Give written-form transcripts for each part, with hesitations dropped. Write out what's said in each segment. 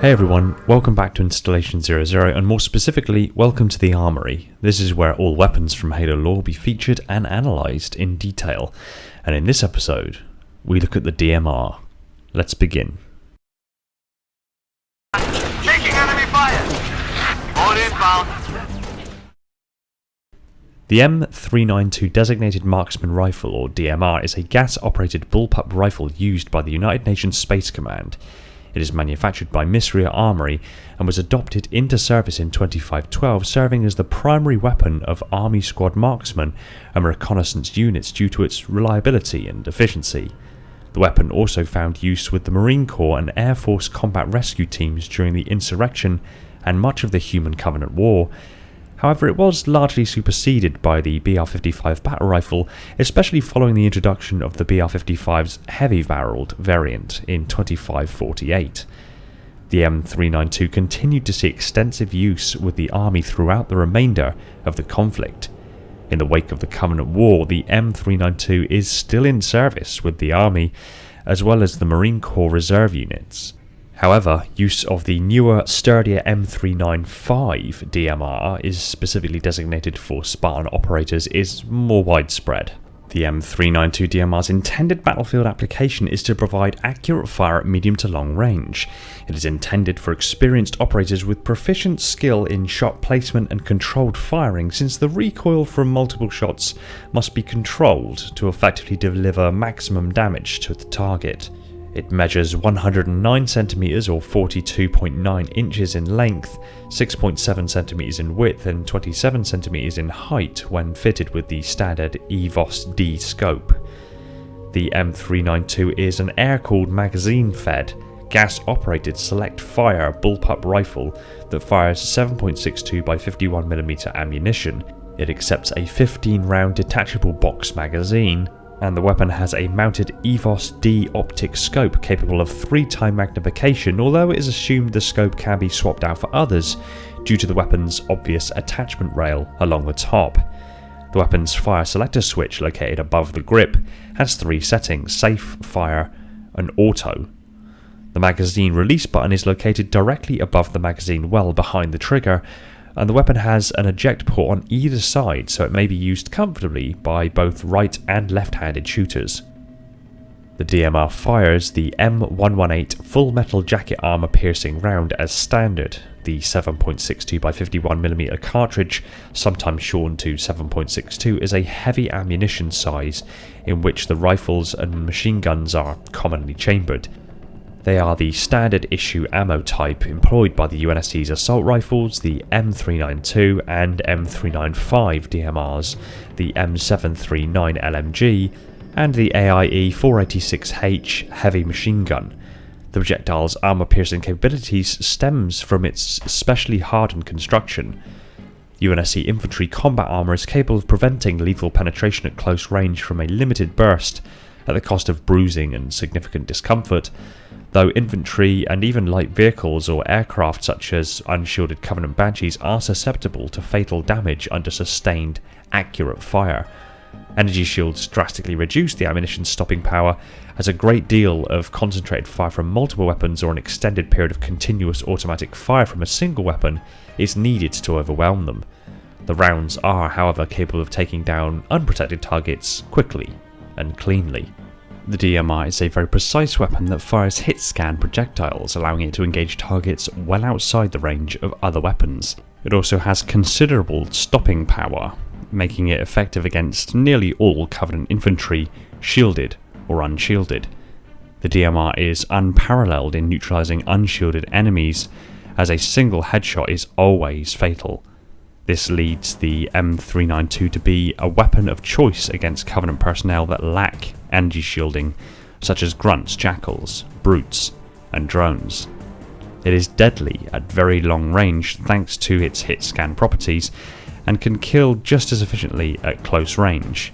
Hey everyone, welcome back to Installation 00 and more specifically, welcome to the Armory. This is where all weapons from Halo lore will be featured and analysed in detail. And in this episode, we look at the DMR. Let's begin. Taking enemy fire! All inbound. The M392 Designated Marksmen Rifle, or DMR, is a gas-operated bullpup rifle used by the United Nations Space Command. It is manufactured by Armory and was adopted into service in 2512, serving as the primary weapon of Army Squad Marksmen and reconnaissance units due to its reliability and efficiency. The weapon also found use with the Marine Corps and Air Force combat rescue teams during the insurrection and much of the Human Covenant War. However, it was largely superseded by the BR-55 battle rifle, especially following the introduction of the BR-55's heavy-barreled variant in 2548. The M392 continued to see extensive use with the Army throughout the remainder of the conflict. In the wake of the Covenant War, the M392 is still in service with the Army, as well as the Marine Corps Reserve units. However, use of the newer, sturdier M395 Dmr is specifically designated for Spartan operators is more widespread. The M392 Dmr's intended battlefield application is to provide accurate fire at medium to long range. It is intended for experienced operators with proficient skill in shot placement and controlled firing, since the recoil from multiple shots must be controlled to effectively deliver maximum damage to the target. It measures 109 cm or 42.9 inches in length, 6.7 cm in width and 27 cm in height when fitted with the standard EVOS-D scope. The M392 is an air-cooled magazine-fed, gas-operated select-fire bullpup rifle that fires 7.62 by 51mm ammunition. It accepts a 15-round detachable box magazine, and the weapon has a mounted EVOS-D optic scope capable of 3x magnification, although it is assumed the scope can be swapped out for others due to the weapon's obvious attachment rail along the top. The weapon's fire selector switch, located above the grip, has 3 settings: safe, fire, and auto. The magazine release button is located directly above the magazine well behind the trigger, and the weapon has an eject port on either side, so it may be used comfortably by both right and left-handed shooters. The DMR fires the M118 full metal jacket armor piercing round as standard. The 7.62 by 51mm cartridge, sometimes shortened to 7.62, is a heavy ammunition size in which the rifles and machine guns are commonly chambered. They are the standard issue ammo type employed by the UNSC's assault rifles, the M392 and M395 DMRs, the M739 LMG, and the AIE 486H heavy machine gun. The projectile's armor-piercing capabilities stems from its specially hardened construction. UNSC infantry combat armor is capable of preventing lethal penetration at close range from a limited burst at the cost of bruising and significant discomfort, though infantry and even light vehicles or aircraft such as unshielded Covenant Banshees are susceptible to fatal damage under sustained, accurate fire. Energy shields drastically reduce the ammunition's stopping power, as a great deal of concentrated fire from multiple weapons or an extended period of continuous automatic fire from a single weapon is needed to overwhelm them. The rounds are, however, capable of taking down unprotected targets quickly and cleanly. The DMR is a very precise weapon that fires hit-scan projectiles, allowing it to engage targets well outside the range of other weapons. It also has considerable stopping power, making it effective against nearly all Covenant infantry, shielded or unshielded. The DMR is unparalleled in neutralizing unshielded enemies, as a single headshot is always fatal. This leads the M392 to be a weapon of choice against Covenant personnel that lack energy shielding, such as grunts, jackals, brutes, and drones. It is deadly at very long range thanks to its hit-scan properties, and can kill just as efficiently at close range.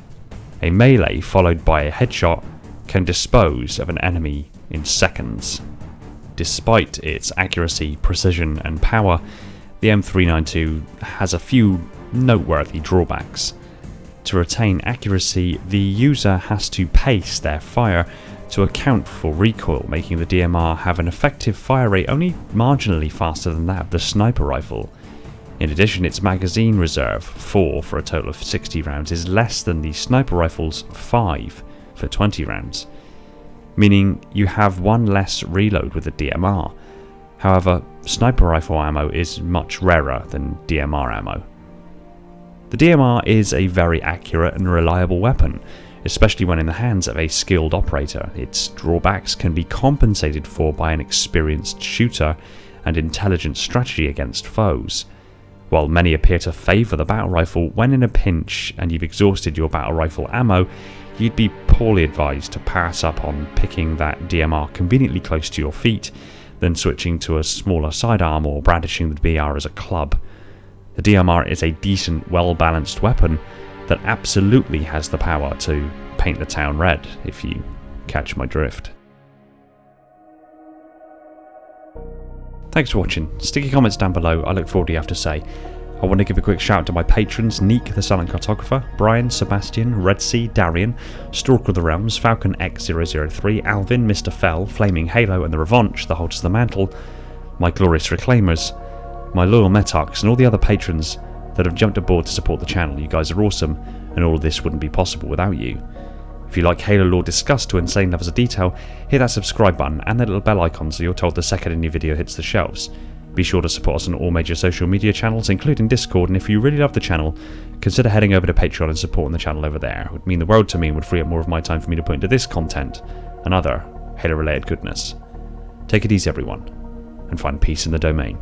A melee followed by a headshot can dispose of an enemy in seconds. Despite its accuracy, precision, and power, the M392 has a few noteworthy drawbacks. To retain accuracy, the user has to pace their fire to account for recoil, making the DMR have an effective fire rate only marginally faster than that of the sniper rifle. In addition, its magazine reserve, 4 for a total of 60 rounds, is less than the sniper rifle's 5 for 20 rounds, meaning you have one less reload with the DMR. However, sniper rifle ammo is much rarer than DMR ammo. The DMR is a very accurate and reliable weapon, especially when in the hands of a skilled operator. Its drawbacks can be compensated for by an experienced shooter and intelligent strategy against foes. While many appear to favour the battle rifle, when in a pinch and you've exhausted your battle rifle ammo, you'd be poorly advised to pass up on picking that DMR conveniently close to your feet, then switching to a smaller sidearm or brandishing the BR as a club. The DMR is a decent, well-balanced weapon that absolutely has the power to paint the town red, if you catch my drift. Thanks for watching. Stick your comments down below, I look forward to what you have to say. I want to give a quick shout out to my patrons: Neek the Silent Cartographer, Brian, Sebastian, Red Sea, Darian, Stalker of the Realms, Falcon X003, Alvin, Mr. Fell, Flaming Halo and the Revanche that holds the mantle, my glorious Reclaimers, my loyal Metarchs and all the other patrons that have jumped aboard to support the channel. You guys are awesome, and all of this wouldn't be possible without you. If you like Halo lore discussed to insane levels of detail, hit that subscribe button and that little bell icon so you're told the second a new video hits the shelves. Be sure to support us on all major social media channels, including Discord, and if you really love the channel, consider heading over to Patreon and supporting the channel over there. It would mean the world to me and would free up more of my time for me to put into this content and other Halo related goodness. Take it easy everyone, and find peace in the domain.